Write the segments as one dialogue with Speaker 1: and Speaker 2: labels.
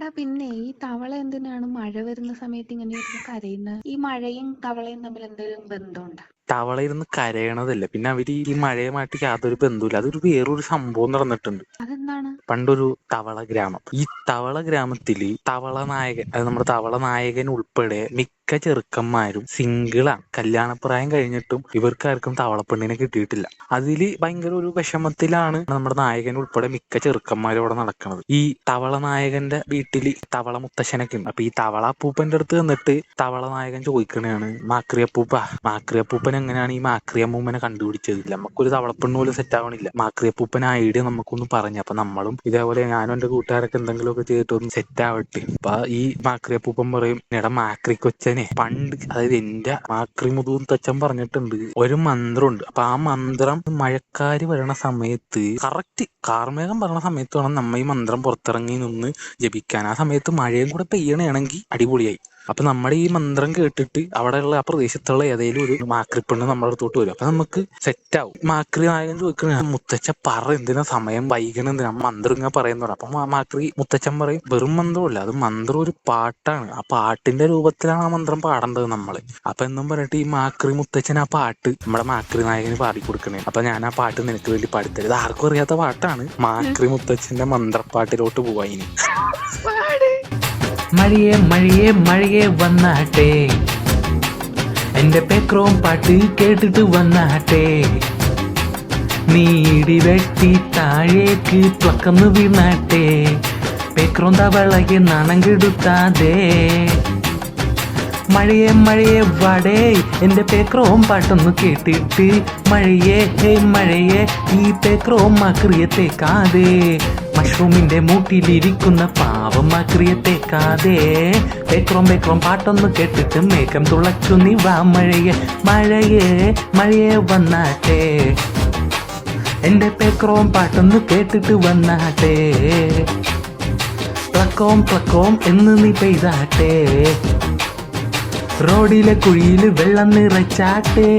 Speaker 1: എടാ പിന്നെ ഈ തവള എന്തിനാണ് മഴ വരുന്ന സമയത്ത് ഇങ്ങനെ ഇരുന്ന് കരയുന്നത്? ഈ മഴയും തവളയും തമ്മിൽ എന്തെങ്കിലും ബന്ധമുണ്ടോ?
Speaker 2: തവള ഇരുന്ന് കരയണതല്ല, പിന്നെ അവര് ഈ മഴയുമായിട്ട് യാതൊരു ബന്ധവുമില്ല. അതൊരു വേറൊരു സംഭവം നടന്നിട്ടുണ്ട്.
Speaker 1: അതെന്താണ്?
Speaker 2: പണ്ടൊരു തവള ഗ്രാമം. ഈ തവള ഗ്രാമത്തില് തവള നായകൻ, അത് നമ്മുടെ തവള നായകൻ ഉൾപ്പെടെ മിക്ക ചെറുക്കന്മാരും സിംഗിളാണ്. കല്യാണപ്രായം കഴിഞ്ഞിട്ടും ഇവർക്കാർക്കും തവളപ്പെണ്ണിനെ കിട്ടിയിട്ടില്ല. അതില് ഭയങ്കര ഒരു വിഷമത്തിലാണ് നമ്മുടെ നായകൻ ഉൾപ്പെടെ മിക്ക ചെറുക്കന്മാരും അവിടെ നടക്കുന്നത്. ഈ തവള നായകന്റെ വീട്ടില് തവള മുത്തശ്ശനൊക്കെ ഉണ്ട്. അപ്പൊ ഈ തവള അപ്പൂപ്പന്റെ അടുത്ത് നിന്നിട്ട് തവള നായകൻ ചോദിക്കണയാണ്, മാക്രിയപ്പൂപ്പൻ എങ്ങനെയാണ് ഈ മാക്രിയമ്മൂമ്മനെ കണ്ടുപിടിച്ചത്? നമുക്കൊരു തവളപ്പെണ്ണ് പോലും സെറ്റ് ആവണില്ല. മാക്രിയപ്പൂപ്പൻ ആ ഐഡിയ നമുക്കൊന്ന് പറഞ്ഞു. അപ്പൊ നമ്മളും ഇതേപോലെ ഞാനും എന്റെ കൂട്ടുകാരൊക്കെ എന്തെങ്കിലുമൊക്കെ ചെയ്തിട്ട് ഒന്ന് സെറ്റ് ആവട്ടെ. അപ്പൊ ഈ മാക്രിയപ്പൂപ്പൻ പറയും, എടാ മാക്രി കൊച്ചനെ, പണ്ട്, അതായത് എന്റെ മാക്രി മുതുത്തച്ഛൻ പറഞ്ഞിട്ടുണ്ട് ഒരു മന്ത്രമുണ്ട്. അപ്പൊ ആ മന്ത്രം മഴക്കാര് വരണ സമയത്ത്, കറക്റ്റ് കാർമേഘം പറഞ്ഞ സമയത്ത് വേണം നമ്മ ഈ മന്ത്രം പുറത്തിറങ്ങി നിന്ന് ജപിക്കാൻ. ആ സമയത്ത് മഴയും കൂടെ പെയ്യണയാണെങ്കിൽ അടിപൊളിയായി. അപ്പൊ നമ്മുടെ ഈ മന്ത്രം കേട്ടിട്ട് അവിടെയുള്ള ആ പ്രദേശത്തുള്ള ഏതെങ്കിലും ഒരു മാക്രിപ്പെണ്ണ് നമ്മുടെ അടുത്തോട്ട് വരും. അപ്പൊ നമുക്ക് സെറ്റ് ആവും. മാക്രി നായകൻ ചോദിക്കണ, മുത്തച്ഛ പറ, എന്തിനാ സമയം വൈകണ, എന്തിനാ മന്ത്രം ഇങ്ങനെ പറയുന്നത്? അപ്പൊ മാക്രി മുത്തച്ഛൻ പറയും, വെറും മന്ത്രമല്ല, അത് മന്ത്രം ഒരു പാട്ടാണ്. ആ പാട്ടിന്റെ രൂപത്തിലാണ് ആ മന്ത്രം പാടേണ്ടത് നമ്മള്. അപ്പൊ എന്നും പറഞ്ഞിട്ട് ഈ മാക്രി മുത്തച്ഛൻ ആ പാട്ട് നമ്മുടെ മാക്രി നായകന് പാടി കൊടുക്കണേ. അപ്പൊ ഞാൻ ആ പാട്ട് നിനക്ക് വേണ്ടി പാടിത്തരും. ഇത് ആർക്കും അറിയാത്ത പാട്ടാണ്. മാക്രി മുത്തച്ഛന്റെ മന്ത്രപ്പാട്ടിലോട്ട് പോവാ ഇനി.
Speaker 3: മഴയെ മഴയെ മഴയെ വന്നാട്ടെ, എന്റെ പേക്രോം പാട്ട് കേട്ടിട്ട് വന്നാട്ടെ. നീ ഇടി വെട്ടി താഴേക്ക് പ്ലക്കന്ന് വീണാട്ടെ, പേക്രോം തവളയെ നാണം കെടുത്താതെ. മഴയെ മഴയെ വാടേ, എന്റെ പേക്രോം പാട്ടൊന്ന് കേട്ടിട്ട്. മഴയെ മഴയെ ഈ പേക്രോം മാക്രിയത്തേക്കാതെ, മഷ്റൂമിന്റെ മൂട്ടിലിരിക്കുന്ന പാവം മാക്രിയത്തേക്കാതെ. പേക്രോം പാട്ടൊന്ന് കേട്ടിട്ട് മേഘം തുളച്ചു നീ വാ മഴയെ മഴയെ മഴയെ വന്നാട്ടെ, എന്റെ പേക്രോം പാട്ടൊന്ന് കേട്ടിട്ട് വന്നാട്ടെ. പ്ലക്കോം എന്ന് നീ പെയ്താട്ടെ, റോഡിലെ കുഴിയിൽ വെള്ളം നിറച്ചാട്ടെ.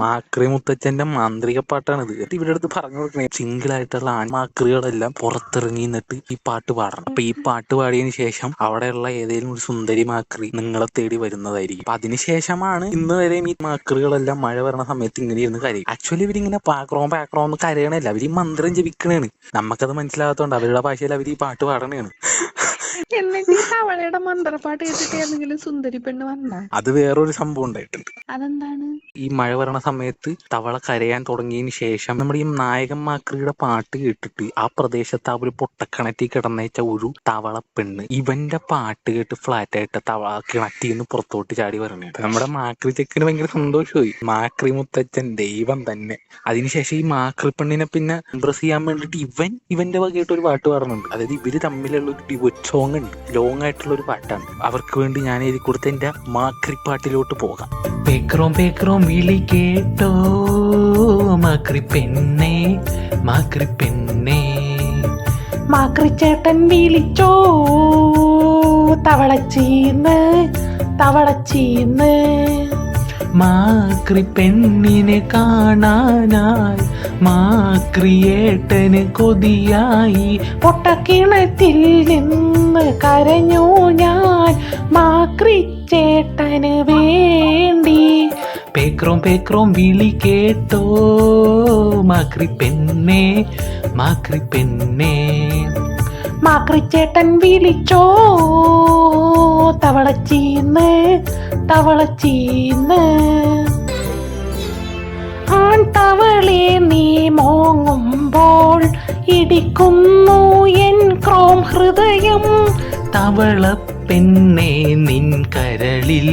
Speaker 2: മാക്രി മുത്തച്ഛന്റെ മാന്ത്രിക പാട്ടാണിത്. ഇവരുടെ അടുത്ത് പറഞ്ഞു കൊടുക്കണേ, സിംഗിൾ ആയിട്ടുള്ള ആൺമാക്രികളെല്ലാം പുറത്തിറങ്ങി നിന്നിട്ട് ഈ പാട്ട് പാടണം. അപ്പൊ ഈ പാട്ട് പാടിയതിനു ശേഷം അവിടെയുള്ള ഏതെങ്കിലും ഒരു സുന്ദരി മാക്രി നിങ്ങളെ തേടി വരുന്നതായിരിക്കും. അപ്പൊ അതിനുശേഷമാണ് ഇന്ന് വരെ ഈ മാക്രികളെല്ലാം മഴ വരണ സമയത്ത് ഇങ്ങനെ ഇരുന്ന് കരയും. ആക്ച്വലി ഇവരിങ്ങനെ പാക്രോം എന്ന് കരയണല്ല, അവർ ഈ മന്ത്രം ജപിക്കണേണ്. നമുക്കത് മനസ്സിലാകാത്തോണ്ട് അവരുടെ ഭാഷയിൽ അവർ ഈ പാട്ട് പാടണേണ്.
Speaker 1: എന്നിട്ട് ഈ തവളയുടെ മന്ത്രപ്പാട്ട് കേട്ടിട്ട് ഏതെങ്കിലും സുന്ദരി പെണ്ണ് വന്നാ?
Speaker 2: അത് വേറൊരു സംഭവം ഉണ്ടായിട്ടുണ്ട്.
Speaker 1: അതെന്താണ്?
Speaker 2: ഈ മഴ വരണ സമയത്ത് തവള കരയാൻ തുടങ്ങിയതിന് ശേഷം നമ്മുടെ ഈ നായകൻ മാക്രിയുടെ പാട്ട് കേട്ടിട്ട് ആ പ്രദേശത്ത് ആ ഒരു പൊട്ടക്കിണറ്റിൽ കിടന്നേച്ച ഒരു തവള പെണ്ണ് ഇവന്റെ പാട്ട് കേട്ട് ഫ്ലാറ്റ് ആയിട്ട് തവള കിണറ്റിന്ന് പുറത്തോട്ട് ചാടി വരണേ. നമ്മുടെ മാക്രി ചെക്കിന് ഭയങ്കര സന്തോഷമായി. മാക്രി മുത്തച്ഛൻ ദൈവം തന്നെ. അതിനുശേഷം ഈ മാക്രി പെണ്ണിനെ പിന്നെ ഇംപ്രസ് ചെയ്യാൻ വേണ്ടിട്ട് ഇവന്റെ വകയായിട്ട് ഒരു പാട്ട് പാടുന്നുണ്ട്. അതായത് ഇവര് തമ്മിലുള്ള ഒരു ഡിവോറ്റ് സോങ് ഉണ്ട്, ലോങ് ആയിട്ടുള്ള ഒരു പാട്ടാണ്. അവർക്ക് വേണ്ടി ഞാൻ എഴുതി കൊടുത്ത എന്റെ മാക്രി പാട്ടിലോട്ട് പോകാം.
Speaker 3: പേക്രോം വിളി കേട്ടോ മാക്രി പെണ്ണേ, മാക്രി ചേട്ടൻ വിളിച്ചോ തവളച്ചീന്ന്. മാക്രി പെണ്ണിനെ കാണാനായി മാക്രിയേട്ടന് കൊതിയായി, പൊട്ടക്കിണറ്റിൽ നിന്ന് കരഞ്ഞു ഞാൻ മാക്രി ചേട്ടന് വേണ്ടി. പേക്രോം വിളി കേട്ടോ മാക്രി പെണ്ണേ, മാക്രി ചേട്ടൻ വിളിച്ചോ തവളച്ചീന്ന്. ആൺതവളെ നീ മോങ്ങുമ്പോൾ ഇടിക്കുന്നു എൻ ക്രോം ഹൃദയം. തവള പെണ്ണെ നിൻ കരളിൽ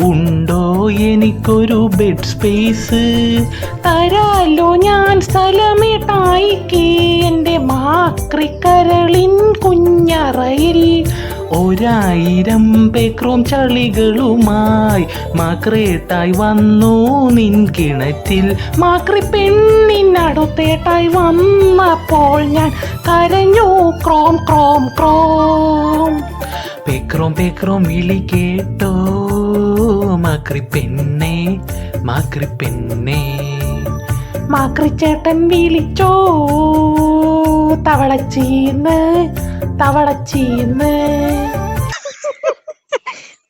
Speaker 3: ഉണ്ടോ എനിക്കൊരു ബെഡ് സ്പേസ്? തരാലോ ഞാൻ സ്ഥലമിട്ടായിക്ക് എൻ്റെ മാക്രി കരളിൻ കുഞ്ഞറയിൽ. 1000 പേക്രോം ചളികളുമായി മാക്രേട്ടായി വന്നു നിൻ കിണറ്റിൽ. മാക്രി പെണ്ണിനടുത്തേട്ടായി വന്നപ്പോൾ ഞാൻ കരഞ്ഞു ക്രോം. പേക്രോം വിളി കേട്ടോ മാക്രി പെണ്ണേ, മാക്രി ചേട്ടൻ വിളിച്ചോ തവളച്ചീന്ന് തവളച്ചീന്ന്.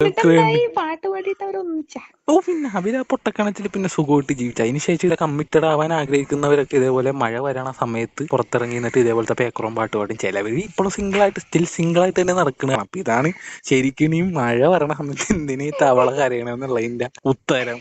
Speaker 1: എന്നിട്ടെന്തായി പാട്ട് പാടിയിട്ട് അവരൊന്നിച്ചാ?
Speaker 2: ഓ പിന്നെ അവര് ആ പൊട്ടക്കണത്തിൽ പിന്നെ സുഖമായിട്ട് ജീവിച്ചു. അതിന് ശേഷം ഇവിടെ കമ്മിറ്റഡ് ആവാൻ ആഗ്രഹിക്കുന്നവരൊക്കെ ഇതേപോലെ മഴ വരണ സമയത്ത് പുറത്തിറങ്ങി നിന്നിട്ട് ഇതേപോലത്തെ പേക്കറും പാട്ട് പാടും. ചിലവര് ഇപ്പോഴും സ്റ്റിൽ സിംഗിൾ ആയിട്ട് തന്നെ നടക്കുന്നത്. അപ്പൊ ഇതാണ് ശരിക്കും ഈ മഴ വരണ സമയത്ത് എന്തിനീ തവള കരയണമെന്നുള്ളതിന്റെ ഉത്തരം.